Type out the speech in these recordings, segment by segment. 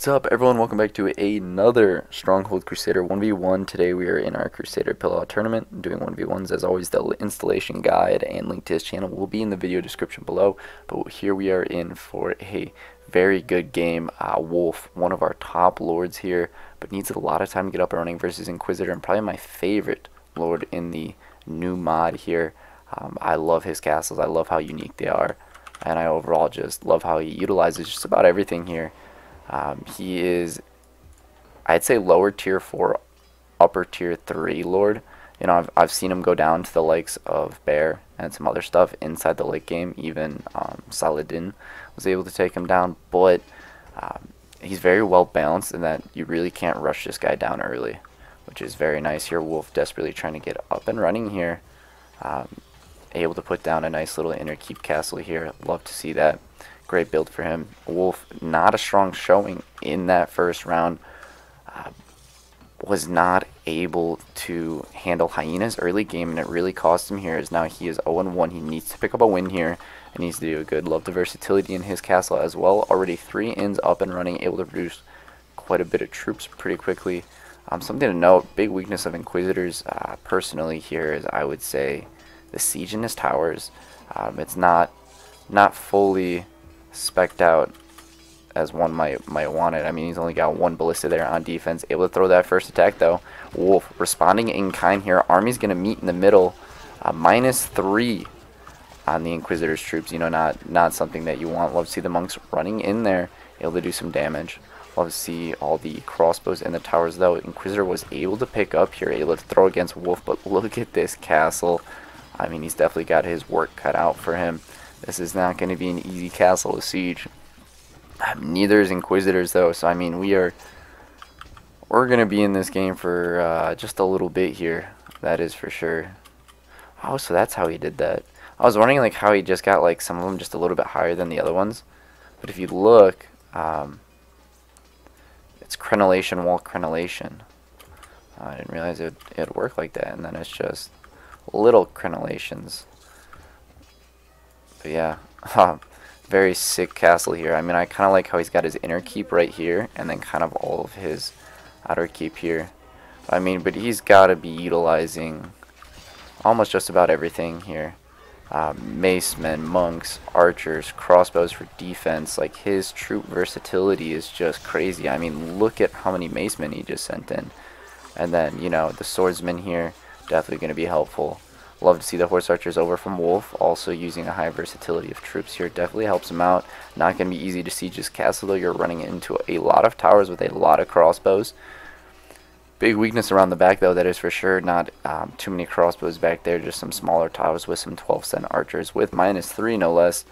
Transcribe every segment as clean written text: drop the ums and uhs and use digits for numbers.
What's up, everyone? Welcome back to another Stronghold Crusader 1v1. Today we are in our Crusader Pillow tournament, doing 1v1s. As always, the installation guide and link to his channel will be in the video description below. But here we are in for a very good game. Wolf, one of our top lords here, but needs a lot of time to get up and running versus Inquisitor, and probably my favorite lord in the new mod here. I love his castles. I love how unique they are, and I overall just love how he utilizes just about everything here. He is, I'd say, lower tier 4, upper tier 3 lord. You know, I've seen him go down to the likes of Bear and some other stuff inside the late game. Even Saladin was able to take him down, but he's very well balanced in that you really can't rush this guy down early, which is very nice here. Wolf desperately trying to get up and running here. Able to put down a nice little inner keep castle here. Love to see that. Great build for him. Wolf, not a strong showing in that first round. Was not able to handle Hyena's early game, and it really cost him here, as now he is 0-1. He needs to pick up a win here and needs to do good. Love the versatility in his castle as well. Already 3 inns up and running, able to produce quite a bit of troops pretty quickly. Something to note, big weakness of Inquisitors personally here is, I would say, the siege in his towers. It's not fully spec'd out as one might want it. I mean, he's only got 1 ballista there on defense. Able to throw that first attack though. Wolf responding in kind here. Army's gonna meet in the middle. -3 on the Inquisitor's troops. You know, not something that you want. Love to see the monks running in there, able to do some damage. Love to see all the crossbows in the towers though. Inquisitor was able to pick up here, able to throw against Wolf, but look at this castle. I mean, he's definitely got his work cut out for him. This is not going to be an easy castle to siege. Neither is Inquisitors though, so I mean, we're going to be in this game for just a little bit here. That is for sure. Oh, so that's how he did that. I was wondering like how he just got like some of them just a little bit higher than the other ones. But if you look, it's crenellation, wall crenellation. I didn't realize it'd work like that, and then it's just little crenellations. But yeah, very sick castle here. I mean, I kind of like how he's got his inner keep right here, and then kind of all of his outer keep here. I mean, but he's got to be utilizing almost just about everything here. Macemen, monks, archers, crossbows for defense. Like, his troop versatility is just crazy. I mean, look at how many macemen he just sent in. And then, you know, the swordsmen here, definitely going to be helpful. Love to see the horse archers over from Wolf, also using a high versatility of troops here. Definitely helps him out. Not going to be easy to siege this castle though. You're running into a lot of towers with a lot of crossbows. Big weakness around the back though, that is for sure. Not too many crossbows back there, just some smaller towers with some 12-cent archers with -3 no less.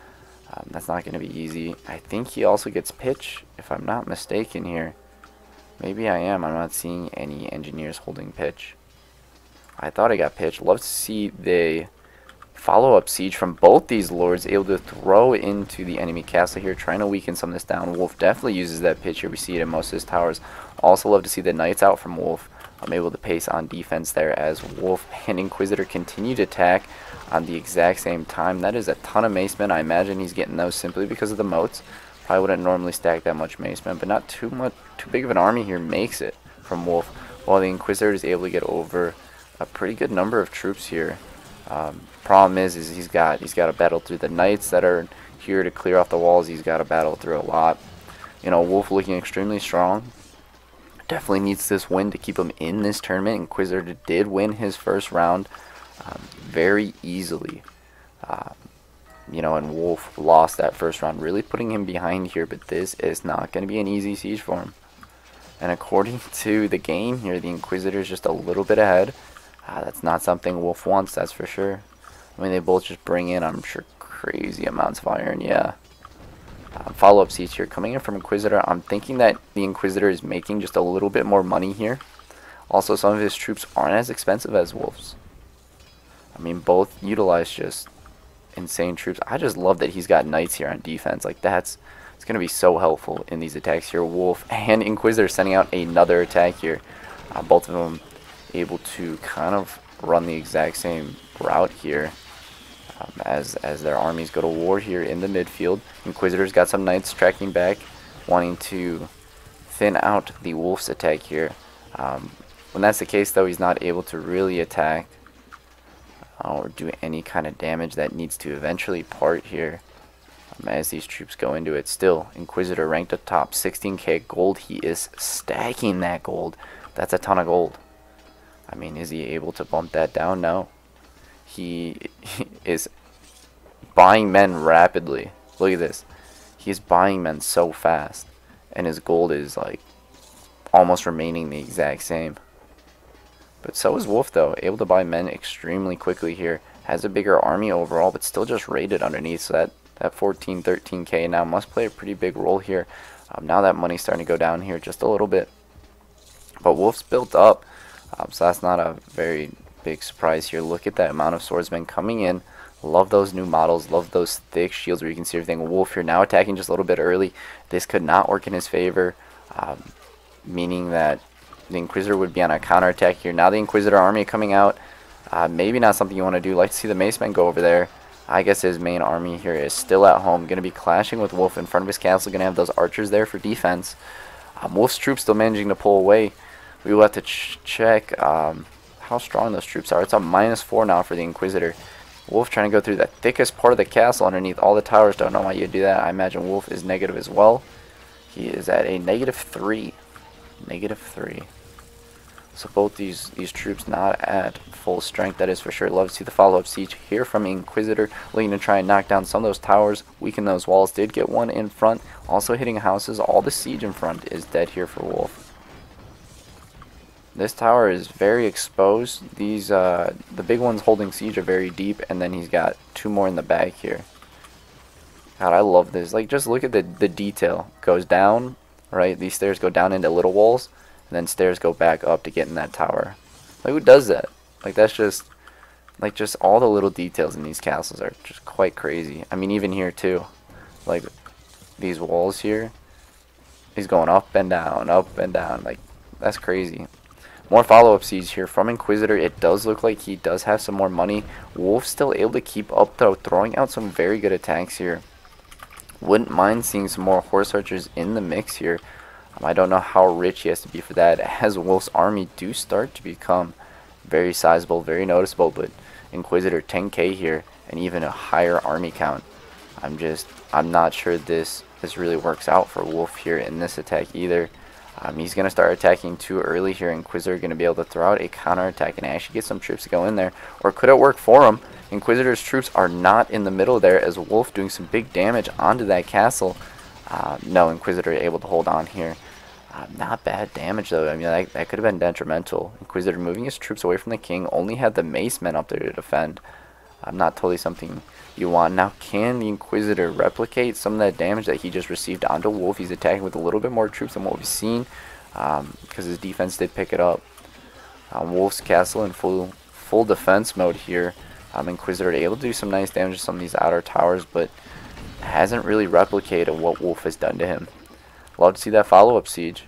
That's not going to be easy. I think he also gets pitch, if I'm not mistaken here. Maybe I am. I'm not seeing any engineers holding pitch. I thought I got pitched. Love to see the follow-up siege from both these lords, able to throw into the enemy castle here, trying to weaken some of this down. Wolf definitely uses that pitch here. We see it in most of his towers. Also love to see the knights out from Wolf. I'm able to pace on defense there as Wolf and Inquisitor continue to attack on the exact same time. That is a ton of macemen. I imagine he's getting those simply because of the moats. Probably wouldn't normally stack that much macemen, but not too big of an army here makes it from Wolf, while the Inquisitor is able to get over a pretty good number of troops here. Problem is he's got to battle through the knights that are here to clear off the walls. He's got to battle through a lot. You know, Wolf looking extremely strong. Definitely needs this win to keep him in this tournament. Inquisitor did win his first round very easily. You know, and Wolf lost that first round, really putting him behind here. But this is not going to be an easy siege for him. And according to the game here, the Inquisitor is just a little bit ahead. That's not something Wolf wants, that's for sure. I mean, they both just bring in, I'm sure, crazy amounts of iron, yeah. Follow-up siege here coming in from Inquisitor. I'm thinking that the Inquisitor is making just a little bit more money here. Also, some of his troops aren't as expensive as Wolf's. I mean, both utilize just insane troops. I just love that he's got knights here on defense. Like, it's going to be so helpful in these attacks here. Wolf and Inquisitor sending out another attack here. Both of them able to kind of run the exact same route here as their armies go to war here in the midfield. Inquisitor's got some knights tracking back, wanting to thin out the Wolf's attack here. When that's the case, though, he's not able to really attack or do any kind of damage that needs to eventually part here. As these troops go into it. Still, Inquisitor ranked up top, 16k gold. He is stacking that gold. That's a ton of gold. I mean, is he able to bump that down? No. He is buying men rapidly. Look at this. He's buying men so fast. And his gold is like almost remaining the exact same. But so is Wolf, though. Able to buy men extremely quickly here. Has a bigger army overall, but still just rated underneath. So that 14, 13k now must play a pretty big role here. Now that money's starting to go down here just a little bit. But Wolf's built up. So that's not a very big surprise here. Look at that amount of swordsmen coming in. Love those new models. Love those thick shields where you can see everything. Wolf here now attacking just a little bit early. This could not work in his favor. Meaning that the Inquisitor would be on a counterattack here. Now the Inquisitor army coming out. Maybe not something you want to do. Like to see the Macemen go over there. I guess his main army here is still at home. Going to be clashing with Wolf in front of his castle. Going to have those archers there for defense. Wolf's troops still managing to pull away. We will have to check how strong those troops are. It's a -4 now for the Inquisitor. Wolf trying to go through the thickest part of the castle underneath all the towers. Don't know why you do that. I imagine Wolf is negative as well. He is at a -3. -3. So both these troops not at full strength, that is for sure. Love to see the follow-up siege here from Inquisitor, looking to try and knock down some of those towers, weaken those walls. Did get one in front, also hitting houses. All the siege in front is dead here for Wolf. This tower is very exposed. These the big ones holding siege are very deep, and then he's got 2 more in the back here. God, I love this. Like, just look at the detail. Goes down, right? These stairs go down into little walls. And then stairs go back up to get in that tower. Like, who does that? Like, that's just, like, just all the little details in these castles are just quite crazy. I mean, even here, too. Like, these walls here. He's going up and down, up and down. Like, that's crazy. More follow-up siege here from Inquisitor. It does look like he does have some more money. Wolf's still able to keep up, though, throwing out some very good attacks here. Wouldn't mind seeing some more horse archers in the mix here. I don't know how rich he has to be for that, as Wolf's army do start to become very sizable, very noticeable. But Inquisitor 10k here, and even a higher army count. I'm not sure this really works out for Wolf here in this attack either. He's going to start attacking too early here. Inquisitor going to be able to throw out a counterattack and actually get some troops to go in there. Or could it work for him? Inquisitor's troops are not in the middle there, as Wolf doing some big damage onto that castle. No, Inquisitor able to hold on here. Not bad damage, though. I mean, that could have been detrimental. Inquisitor moving his troops away from the king. Only had the mace men up there to defend. Not totally something you want. Now, can the Inquisitor replicate some of that damage that he just received onto Wolf? He's attacking with a little bit more troops than what we've seen, because his defense did pick it up. Wolf's castle in full defense mode here. Inquisitor able to do some nice damage to some of these outer towers, but hasn't really replicated what Wolf has done to him. Love to see that follow-up siege.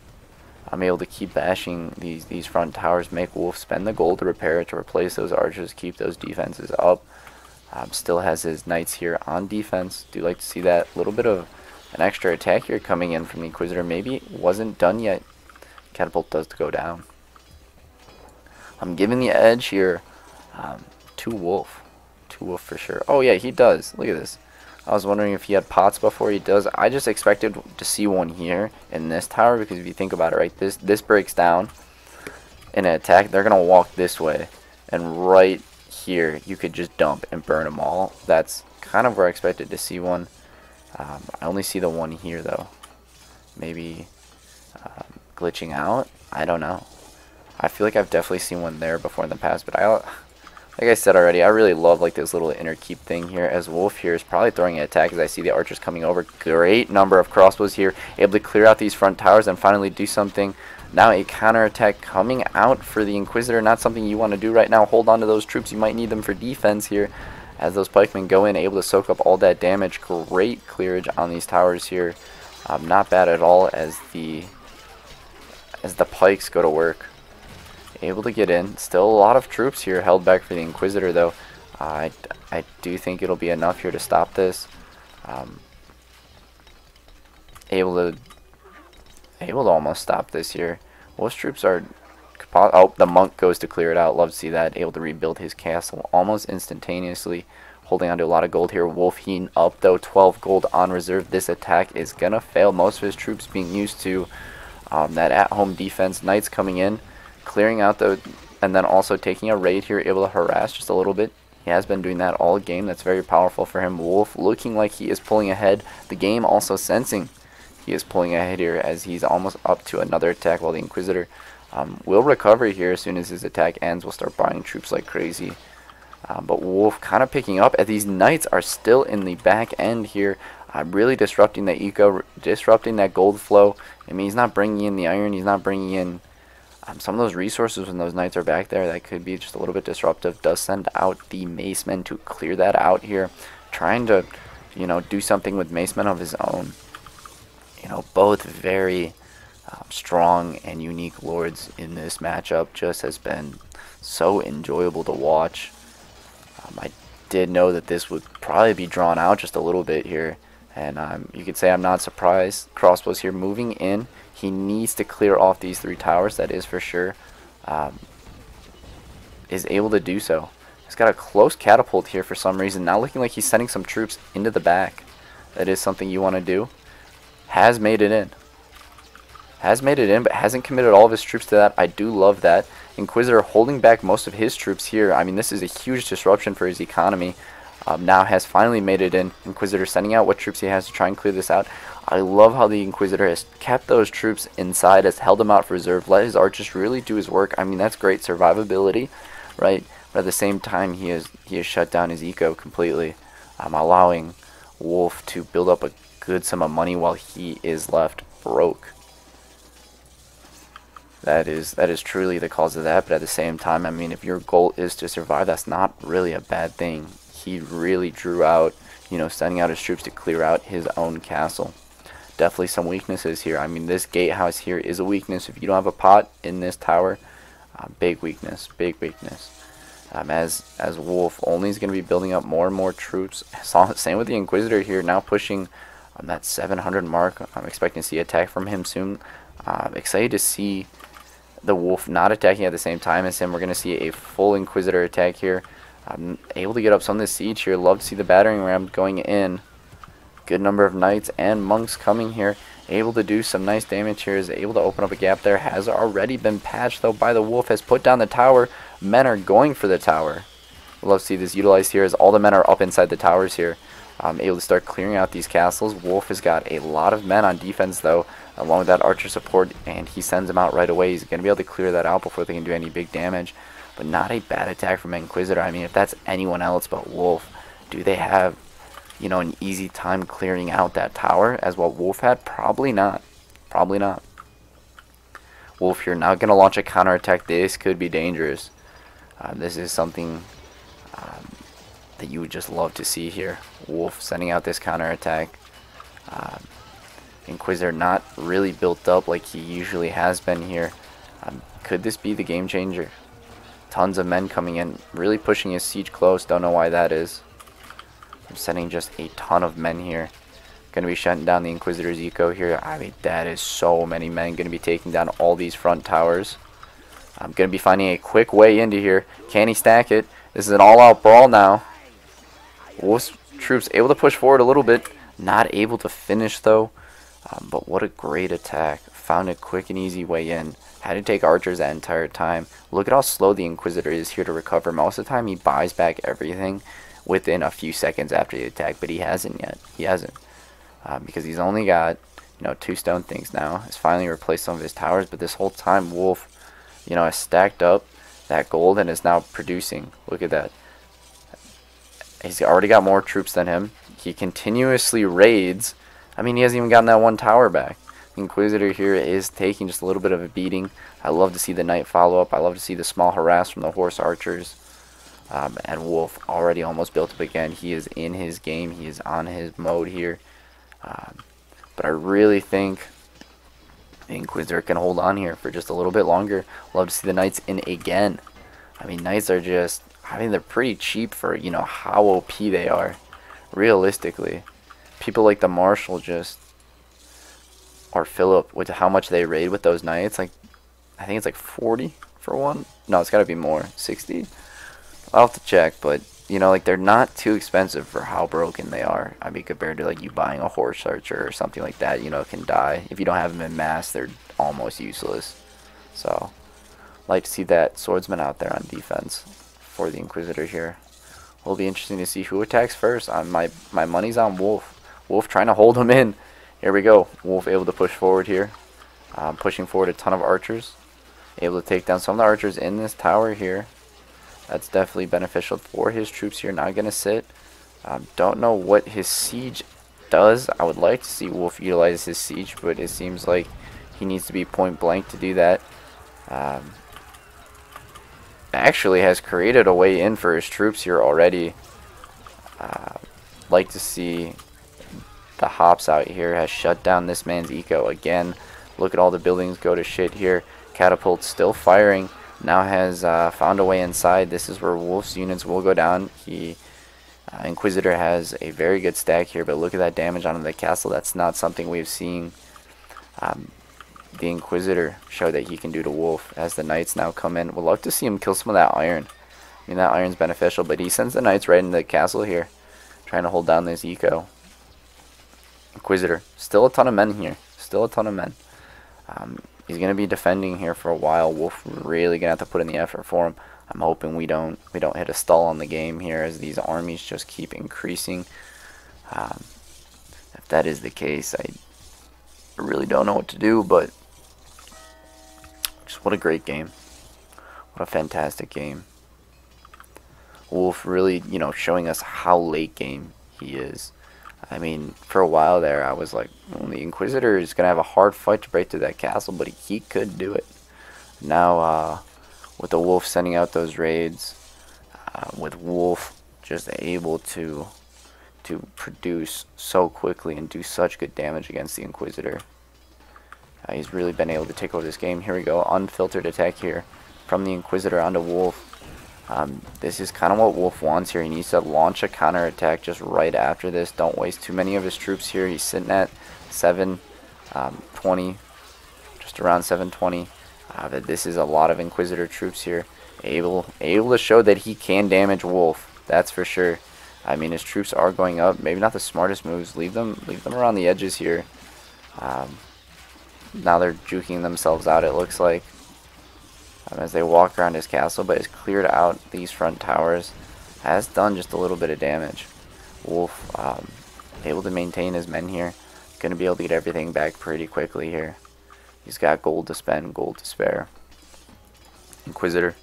I'm able to keep bashing these front towers, make Wolf spend the gold to repair it, to replace those archers, keep those defenses up. Still has his knights here on defense. Do like to see that little bit of an extra attack here coming in from the Inquisitor. Maybe it wasn't done yet. Catapult does go down. I'm giving the edge here to Wolf. To Wolf for sure. Oh yeah, he does. Look at this. I was wondering if he had pots before. He does. I just expected to see one here in this tower, because if you think about it, right, this breaks down in an attack. They're gonna walk this way, and right here you could just dump and burn them all. That's kind of where I expected to see one. I only see the one here though. Maybe glitching out. I don't know. I feel like I've definitely seen one there before in the past, but like I said already, I really love like this little inner keep thing here, as Wolf here is probably throwing an attack as I see the archers coming over. Great number of crossbows here, able to clear out these front towers and finally do something. Now a counterattack coming out for the Inquisitor. Not something you want to do right now. Hold on to those troops. You might need them for defense here, as those pikemen go in, able to soak up all that damage. Great clearage on these towers here. Not bad at all as the pikes go to work. Able to get in. Still a lot of troops here held back for the Inquisitor, though. I do think it'll be enough here to stop this. Able able to almost stop this here. Wolf's troops are... Oh, the monk goes to clear it out. Love to see that. Able to rebuild his castle almost instantaneously. Holding on to a lot of gold here. Wolf heating up though. 12 gold on reserve. This attack is going to fail. Most of his troops being used to that at-home defense. Knights coming in. Clearing out the... And then also taking a raid here. Able to harass just a little bit. He has been doing that all game. That's very powerful for him. Wolf looking like he is pulling ahead. The game also sensing he is pulling ahead here as he's almost up to another attack, while the Inquisitor will recover here as soon as his attack ends. We'll start buying troops like crazy. But Wolf kind of picking up as these Knights are still in the back end here. Really disrupting the eco, disrupting that gold flow. I mean, he's not bringing in the iron. He's not bringing in some of those resources when those Knights are back there. That could be just a little bit disruptive. Does send out the Macemen to clear that out here. Trying to, you know, do something with Macemen of his own. You know, both very... strong and unique lords in this matchup. Just has been so enjoyable to watch. I did know that this would probably be drawn out just a little bit here, and you could say I'm not surprised. Crossbows here moving in. He needs to clear off these 3 towers, that is for sure. Is able to do so. He's got a close catapult here for some reason. Now looking like he's sending some troops into the back. That is something you want to do. Has made it in. But hasn't committed all of his troops to that. I do love that. Inquisitor holding back most of his troops here. I mean, this is a huge disruption for his economy. Now has finally made it in. Inquisitor sending out what troops he has to try and clear this out. I love how the Inquisitor has kept those troops inside, has held them out for reserve, let his archers really do his work. I mean, that's great survivability, right? But at the same time, he has shut down his eco completely, allowing Wolf to build up a good sum of money while he is left broke. That is truly the cause of that. But at the same time, I mean, if your goal is to survive, that's not really a bad thing. He really drew out, you know, sending out his troops to clear out his own castle. Definitely some weaknesses here. I mean, this gatehouse here is a weakness. If you don't have a pot in this tower, big weakness, big weakness. As Wolf only is going to be building up more and more troops. Same with the Inquisitor here, now pushing on that 700 mark. I'm expecting to see attack from him soon. Excited to see the Wolf not attacking at the same time as him. We're going to see a full Inquisitor attack here. Able to get up some of the siege here. Love to see the battering ram going in. Good number of Knights and Monks coming here. Able to do some nice damage here. Is able to open up a gap there. Has already been patched though by the Wolf. Has put down the tower. Men are going for the tower. Love to see this utilized here as all the men are up inside the towers here. Able to start clearing out these castles. Wolf has got a lot of men on defense though, along with that archer support, and he sends them out right away. He's going to be able to clear that out before they can do any big damage. But not a bad attack from Inquisitor. I mean, if that's anyone else but Wolf, do they have, you know, an easy time clearing out that tower as what Wolf had? Probably not. Probably not. Wolf here now going to launch a counterattack. This could be dangerous. This is something that you would just love to see here. Wolf sending out this counterattack. Inquisitor not really built up like he usually has been here. Could this be the game changer? Tons of men coming in, really pushing his siege close. Don't know why that is. I'm sending just a ton of men here. Going to be shutting down the Inquisitor's eco here. I mean, that is so many men. Going to be taking down all these front towers. I'm going to be finding a quick way into here. Can he stack it? This is an all-out brawl now. Wolf's troops able to push forward a little bit. Not able to finish though. But what a great attack. Found a quick and easy way in. Had to take archers that entire time. Look at how slow the Inquisitor is here to recover. Most of the time he buys back everything within a few seconds after the attack. But he hasn't yet. He hasn't. Because he's only got, you know, 2 stone things now. He's finally replaced some of his towers. But this whole time Wolf, you know, has stacked up that gold and is now producing. Look at that. He's already got more troops than him. He continuously raids. I mean, he hasn't even gotten that 1 tower back. The Inquisitor here is taking just a little bit of a beating. I love to see the Knight follow up. I love to see the small harass from the horse archers. And Wolf already almost built up again. He is in his game. He is on his mode here. But I really think the Inquisitor can hold on here for just a little bit longer. Love to see the Knights in again. I mean, Knights are just... I mean, they're pretty cheap for, you know, how OP they are. Realistically. People like the Marshal just... or Philip with how much they raid with those knights. Like, I think it's like 40 for one. No, it's got to be more. 60? I'll have to check, but you know, like they're not too expensive for how broken they are. I mean, compared to like you buying a horse archer or something like that, you know, it can die. If you don't have them in mass, they're almost useless. So, like to see that swordsman out there on defense for the Inquisitor here. Will be interesting to see who attacks first. My money's on Wolf. Wolf trying to hold him in. Here we go. Wolf able to push forward here. Pushing forward a ton of archers. Able to take down some of the archers in this tower here. That's definitely beneficial for his troops here. Not going to sit. Don't know what his siege does. I would like to see Wolf utilize his siege, but it seems like he needs to be point blank to do that. Actually has created a way in for his troops here already. Like to see the hops out here. Has shut down this man's eco again. Look at all the buildings go to shit here. Catapult still firing. Now has found a way inside. This is where Wolf's units will go down. Inquisitor has a very good stack here, but look at that damage on the castle. That's not something we've seen the Inquisitor show that he can do to Wolf. As the knights now come in, we'll love to see him kill some of that iron. I mean, that iron's beneficial, but he sends the knights right into the castle here, trying to hold down this eco. Inquisitor, still a ton of men here. Still a ton of men. He's going to be defending here for a while. Wolf really going to have to put in the effort for him. I'm hoping we don't hit a stall on the game here as these armies just keep increasing. If that is the case, I really don't know what to do, but just what a great game. What a fantastic game. Wolf really, you know, showing us how late game he is. I mean, for a while there, I was like, well, the Inquisitor is going to have a hard fight to break through that castle, but he could do it. Now, with the Wolf sending out those raids, with Wolf just able to produce so quickly and do such good damage against the Inquisitor. He's really been able to take over this game. Here we go, unfiltered attack here from the Inquisitor onto Wolf. This is kind of what Wolf wants here. He needs to launch a counterattack just right after this. Don't waste too many of his troops here. He's sitting at 720, just around 720. But this is a lot of Inquisitor troops here. Able to show that he can damage Wolf. That's for sure. I mean, his troops are going up. Maybe not the smartest moves. Leave them around the edges here. Now they're juking themselves out, it looks like. As they walk around his castle, but has cleared out these front towers. Has done just a little bit of damage. Wolf able to maintain his men here. Going to be able to get everything back pretty quickly here. He's got gold to spend, gold to spare. Inquisitor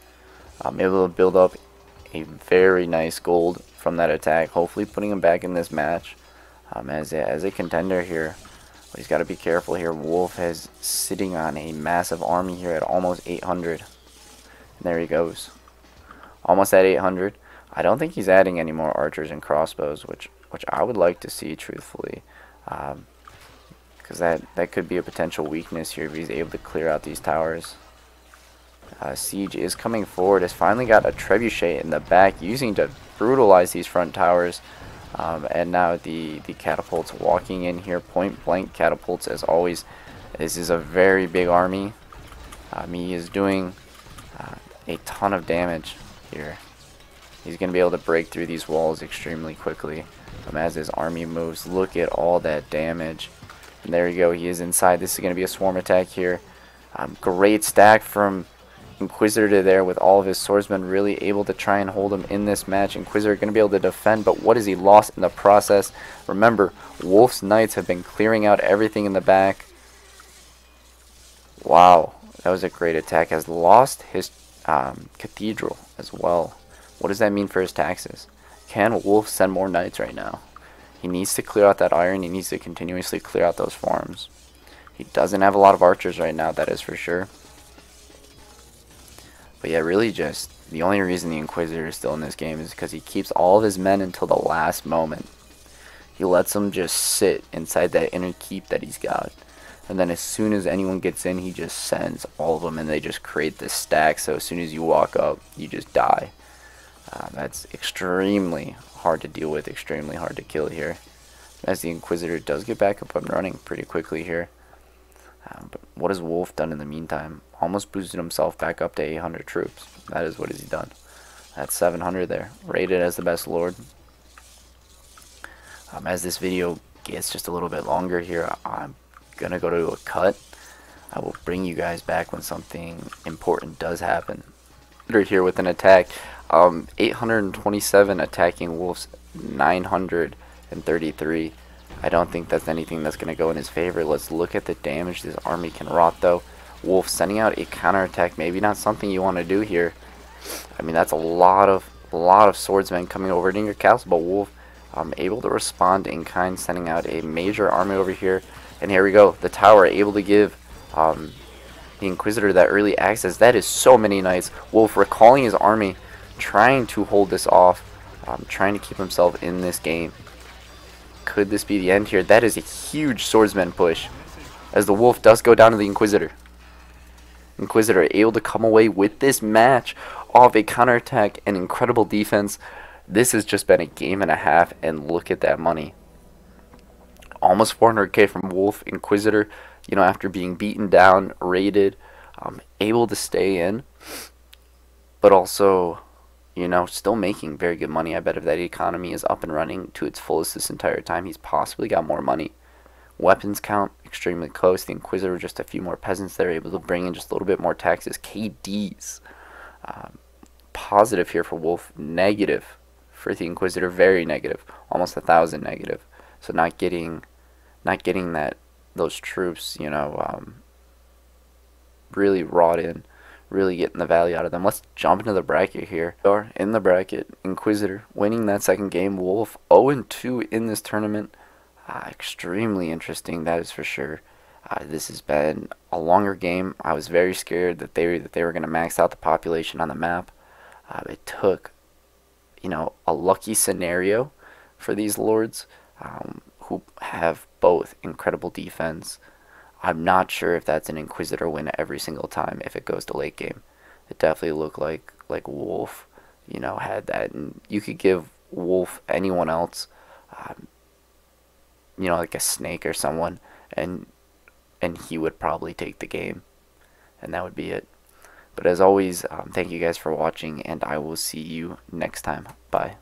able to build up a very nice gold from that attack. Hopefully putting him back in this match as a contender here. But he's got to be careful here. Wolf is sitting on a massive army here at almost 800. And there he goes. Almost at 800. I don't think he's adding any more archers and crossbows, which I would like to see, truthfully. Because that could be a potential weakness here if he's able to clear out these towers. Siege is coming forward. Has finally got a trebuchet in the back, using to brutalize these front towers. And now the catapults walking in here, point blank catapults as always. This is a very big army. He is doing a ton of damage here. He's going to be able to break through these walls extremely quickly as his army moves. Look at all that damage. And there you go, he is inside. This is going to be a swarm attack here. Great stack from Inquisitor to there with all of his swordsmen really able to try and hold him in this match. Inquisitor going to be able to defend, but what has he lost in the process? Remember, Wolf's knights have been clearing out everything in the back. Wow, that was a great attack. Has lost his cathedral as well. What does that mean for his taxes? Can Wolf send more knights right now? He needs to clear out that iron. He needs to continuously clear out those farms. He doesn't have a lot of archers right now, that is for sure. But yeah, really just the only reason the Inquisitor is still in this game is because he keeps all of his men until the last moment. He lets them just sit inside that inner keep that he's got. And then as soon as anyone gets in, he just sends all of them, and they just create this stack. So as soon as you walk up, you just die. That's extremely hard to deal with, extremely hard to kill here. As the Inquisitor does get back up and running pretty quickly here. But what has Wolf done in the meantime? Almost boosted himself back up to 800 troops. That is what has he done. That's 700 there. Rated as the best lord. As this video gets just a little bit longer here, I'm going to go to a cut. I will bring you guys back when something important does happen. Here with an attack. 827 attacking Wolf's 933. I don't think that's anything that's going to go in his favor. Let's look at the damage this army can wrought, though. Wolf sending out a counterattack, maybe not something you want to do here. I mean, that's a lot of swordsmen coming over to your castle, but Wolf able to respond in kind, sending out a major army over here. And here we go, the tower able to give the Inquisitor that early access. That is so many knights. Wolf recalling his army, trying to hold this off, trying to keep himself in this game. Could this be the end here? That is a huge swordsman push, as the Wolf does go down to the Inquisitor. Inquisitor able to come away with this match off a counterattack and incredible defense. This has just been a game and a half, and look at that money. Almost 400k from Wolf. Inquisitor, you know, after being beaten down, raided, able to stay in, but also, you know, still making very good money. I bet if that economy is up and running to its fullest this entire time, he's possibly got more money. Weapons count extremely close. The Inquisitor, just a few more peasants there, able to bring in just a little bit more taxes. KDs positive here for Wolf, negative for the Inquisitor, very negative, almost 1,000 negative. So not getting those troops, you know, really wrought in, really getting the value out of them. Let's jump into the bracket here. In the bracket, Inquisitor winning that second game. Wolf 0-2 in this tournament. Extremely interesting, that is for sure. This has been a longer game. I was very scared that they were going to max out the population on the map. It took, you know, a lucky scenario for these lords, who have both incredible defense. I'm not sure if that's an Inquisitor win every single time if it goes to late game. It definitely looked like Wolf, you know, had that, and you could give Wolf anyone else, you know, like a Snake or someone, and he would probably take the game, and that would be it. But as always, thank you guys for watching, and I will see you next time. Bye.